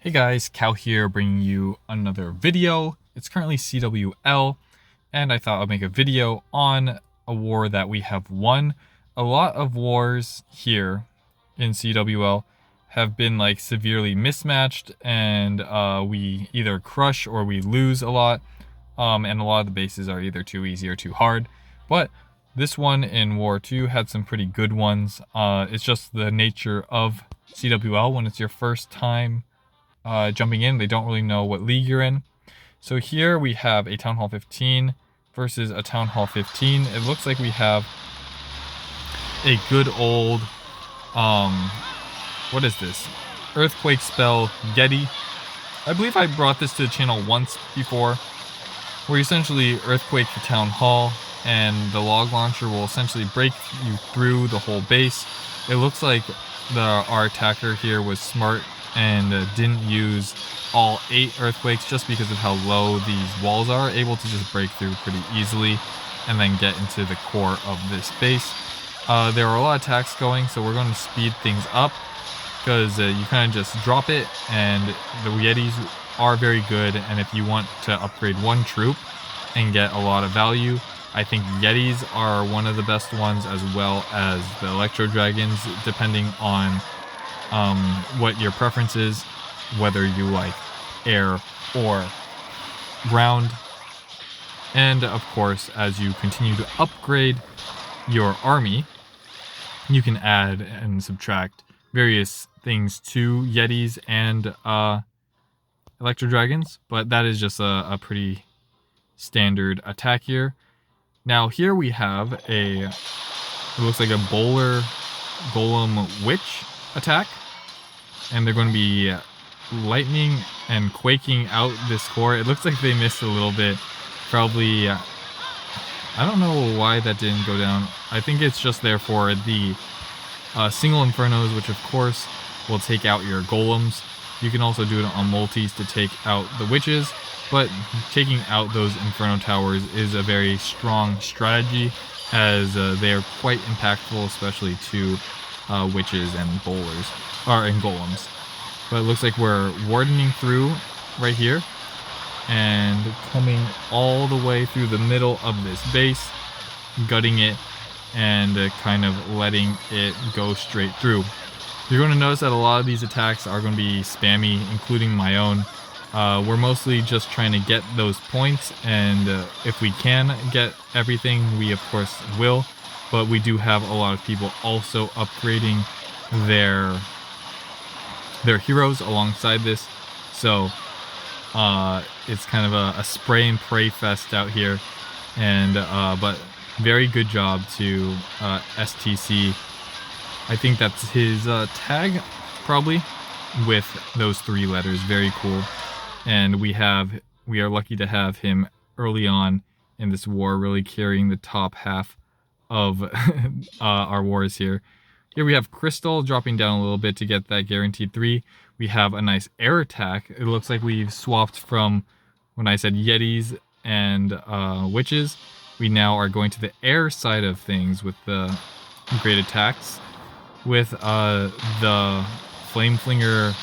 Hey guys, Cal here bringing you another video. It's currently CWL, and I thought I'd make a video on a war that we have won. A lot of wars here in CWL have been like severely mismatched, and we either crush or we lose a lot, and a lot of the bases are either too easy or too hard. But this one in War 2 had some pretty good ones. It's just the nature of CWL when it's your first time jumping in. They don't really know what league you're in. So here we have a Town Hall 15 versus a Town Hall 15. It looks like we have a good old, what is this? Earthquake spell Yeti. I believe I brought this to the channel once before, where you essentially earthquake the Town Hall and the log launcher will essentially break you through the whole base. It looks like our attacker here was smart and didn't use all 8 earthquakes just because of how low these walls are, able to just break through pretty easily and then get into the core of this base. There are a lot of attacks going, so we're going to speed things up because you kind of just drop it, and the Yetis are very good, and if you want to upgrade one troop and get a lot of value, I think Yetis are one of the best ones, as well as the Electro Dragons, depending on what your preference is, whether you like air or ground. And of course, as you continue to upgrade your army, you can add and subtract various things to Yetis and Electro Dragons, but that is just a pretty standard attack here. Now here we have it looks like a bowler golem witch attack, and they're going to be lightning and quaking out this core. It looks like they missed a little bit, probably. I don't know why that didn't go down. I think it's just there for the single infernos, which of course will take out your golems. You can also do it on multis to take out the witches, but taking out those inferno towers is a very strong strategy, as they are quite impactful, especially to witches and bowlers, and golems. But it looks like we're wardening through right here and coming all the way through the middle of this base, gutting it and kind of letting it go straight through. You're going to notice that a lot of these attacks are going to be spammy, including my own. We're mostly just trying to get those points, and if we can get everything, we of course will. But we do have a lot of people also upgrading their heroes alongside this, so it's kind of a spray and pray fest out here. And but very good job to STC. I think that's his tag, probably, with those 3 letters. Very cool. And we are lucky to have him early on in this war, really carrying the top half of our wars here. Here we have Crystal dropping down a little bit to get that guaranteed 3. We have a nice air attack. It looks like we've swapped from when I said Yetis and witches. We now are going to the air side of things with the great attacks with the Flame Flinger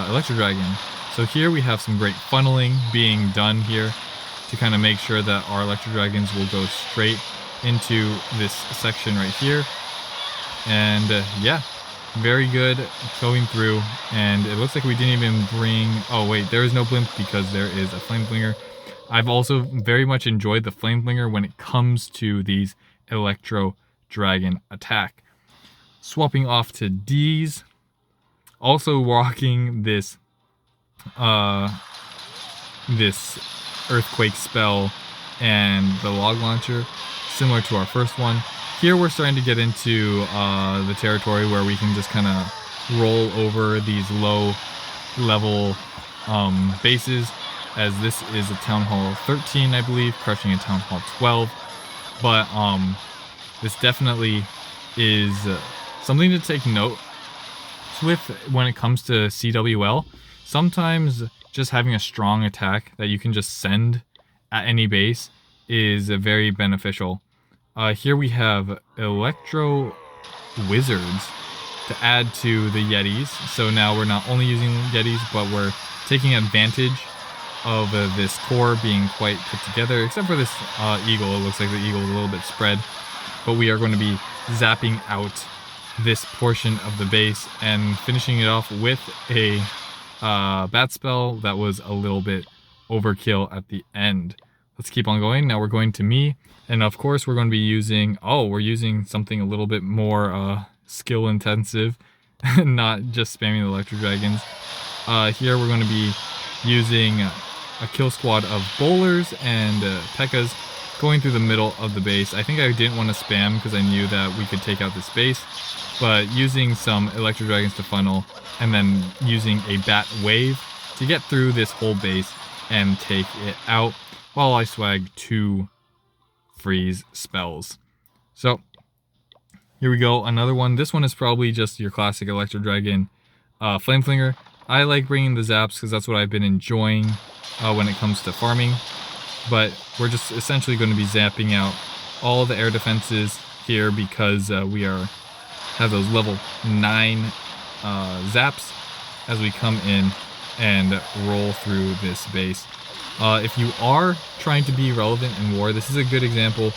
Electro Dragon. So here we have some great funneling being done here to kind of make sure that our Electro Dragons will go straight into this section right here. And yeah, very good going through. And it looks like we didn't even bring, oh wait, there is no blimp because there is a Flame Flinger. I've also very much enjoyed the Flame Flinger when it comes to these Electro Dragon attack. Swapping off to D's, also rocking this this earthquake spell and the log launcher, similar to our first one. Here we're starting to get into the territory where we can just kind of roll over these low level bases, as this is a Town Hall 13, I believe, crushing a Town Hall 12. But this definitely is something to take note with when it comes to CWL. Sometimes just having a strong attack that you can just send at any base is very beneficial. Here we have Electro Wizards to add to the Yetis. So now we're not only using Yetis, but we're taking advantage of this core being quite put together, except for this eagle. It looks like the eagle is a little bit spread, but we are going to be zapping out this portion of the base and finishing it off with a bat spell that was a little bit overkill at the end. Let's keep on going. Now we're going to me, and of course we're going to be using, we're using something a little bit more skill intensive, not just spamming the electro dragons. Here we're going to be using a kill squad of bowlers and P.E.K.K.A.s going through the middle of the base. I think I didn't want to spam because I knew that we could take out this base, but using some electro dragons to funnel and then using a bat wave to get through this whole base and take it out while I swag 2 freeze spells. So here we go, another one. This one is probably just your classic electro dragon flame flinger. I like bringing the zaps because that's what I've been enjoying when it comes to farming, but we're just essentially going to be zapping out all the air defenses here because we have those level 9 zaps as we come in and roll through this base. If you are trying to be relevant in war, this is a good example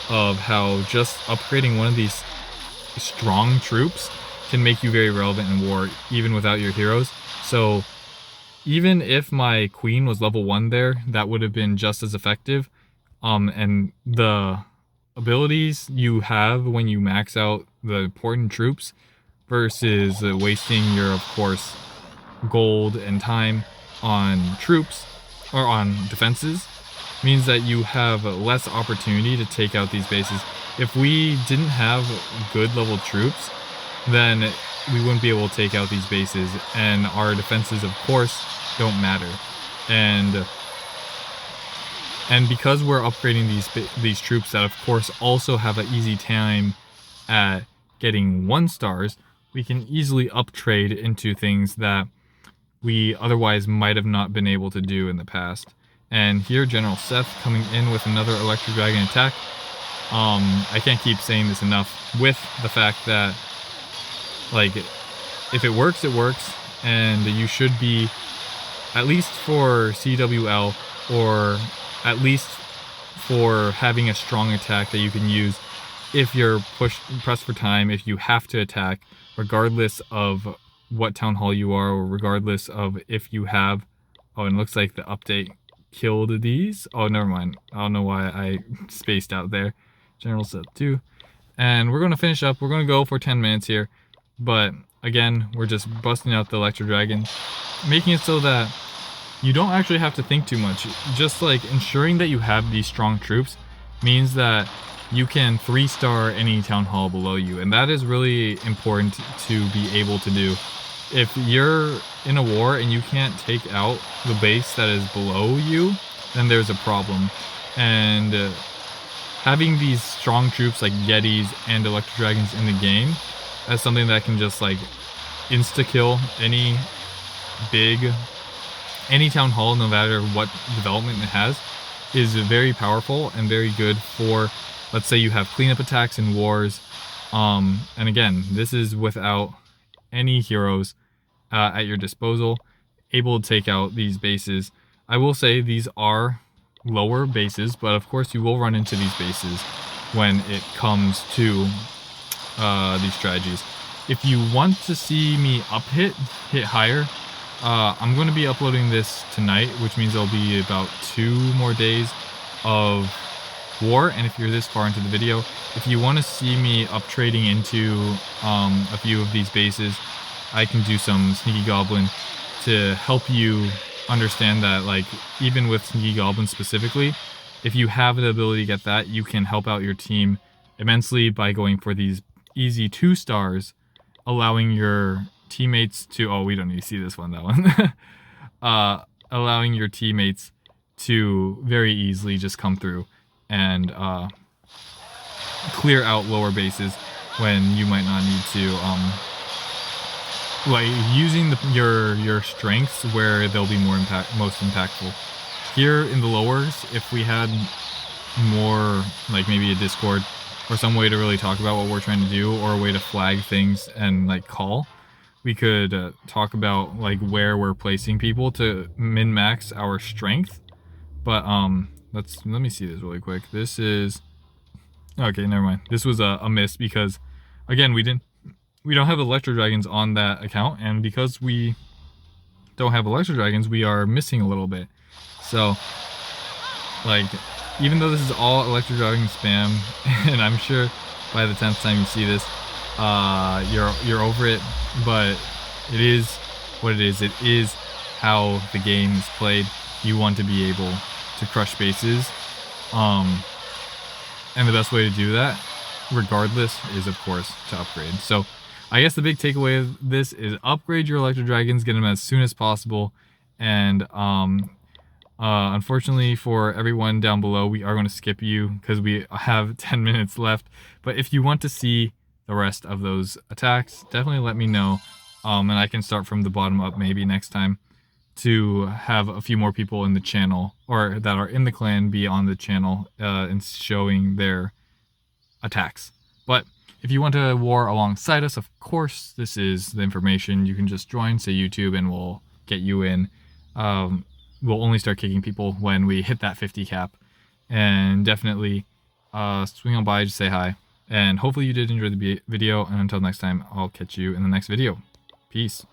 of how just upgrading one of these strong troops can make you very relevant in war even without your heroes. So even if my queen was level 1 there, that would have been just as effective. And the abilities you have when you max out the important troops versus wasting your, of course, gold and time on troops or on defenses means that you have less opportunity to take out these bases. If we didn't have good level troops, then we wouldn't be able to take out these bases, and our defenses, of course, don't matter. And because we're upgrading these troops that, of course, also have an easy time at getting 1 stars, we can easily uptrade into things that we otherwise might have not been able to do in the past. And here, General Seth coming in with another Electro Dragon attack. I can't keep saying this enough, with the fact that, like, if it works, it works, and you should be, at least for CWL, or at least for having a strong attack that you can use if you're pressed for time, if you have to attack, regardless of what town hall you are, or regardless of if you have, and it looks like the update killed these. Oh, never mind. I don't know why I spaced out there. General Seth 2. And we're going to finish up. We're going to go for 10 minutes here. But again, we're just busting out the Electro Dragon, making it so that you don't actually have to think too much. Just like ensuring that you have these strong troops means that you can 3-star any town hall below you, and that is really important to be able to do. If you're in a war and you can't take out the base that is below you, then there's a problem. And having these strong troops like Yetis and Electro Dragons in the game as something that can just like insta-kill any town hall, no matter what development it has, is very powerful and very good for, let's say you have cleanup attacks in wars. And again, this is without any heroes at your disposal, able to take out these bases. I will say these are lower bases, but of course you will run into these bases when it comes to these strategies. If you want to see me hit higher, I'm going to be uploading this tonight, which means there'll be about 2 more days of war. And if you're this far into the video, if you want to see me up trading into a few of these bases, I can do some Sneaky Goblin to help you understand that, like, even with Sneaky Goblin specifically, if you have the ability to get that, you can help out your team immensely by going for these easy 2 stars, allowing your teammates to, we don't need to see this one, that one, allowing your teammates to very easily just come through and clear out lower bases when you might not need to, like using your strengths where they'll be most impactful. Here in the lowers, if we had more, like maybe a Discord or some way to really talk about what we're trying to do, or a way to flag things and like call, we could talk about like where we're placing people to min-max our strength. But let me see this really quick. This is okay, never mind. This was a miss because again, we don't have Electro Dragons on that account, and because we don't have Electro Dragons, we are missing a little bit. So like, even though this is all Electro Dragon spam, and I'm sure by the 10th time you see this, you're over it, but it is what it is. It is how the game is played. You want to be able to crush bases, and the best way to do that, regardless, is of course to upgrade. So I guess the big takeaway of this is upgrade your Electro Dragons, get them as soon as possible, and unfortunately for everyone down below, we are going to skip you because we have 10 minutes left. But if you want to see the rest of those attacks, definitely let me know, and I can start from the bottom up maybe next time to have a few more people in the channel, or that are in the clan, be on the channel and showing their attacks. But if you want to war alongside us, of course, this is the information. You can just join, say YouTube, and we'll get you in. We'll only start kicking people when we hit that 50 cap. And definitely swing on by, just say hi. And hopefully you did enjoy the video. And until next time, I'll catch you in the next video. Peace.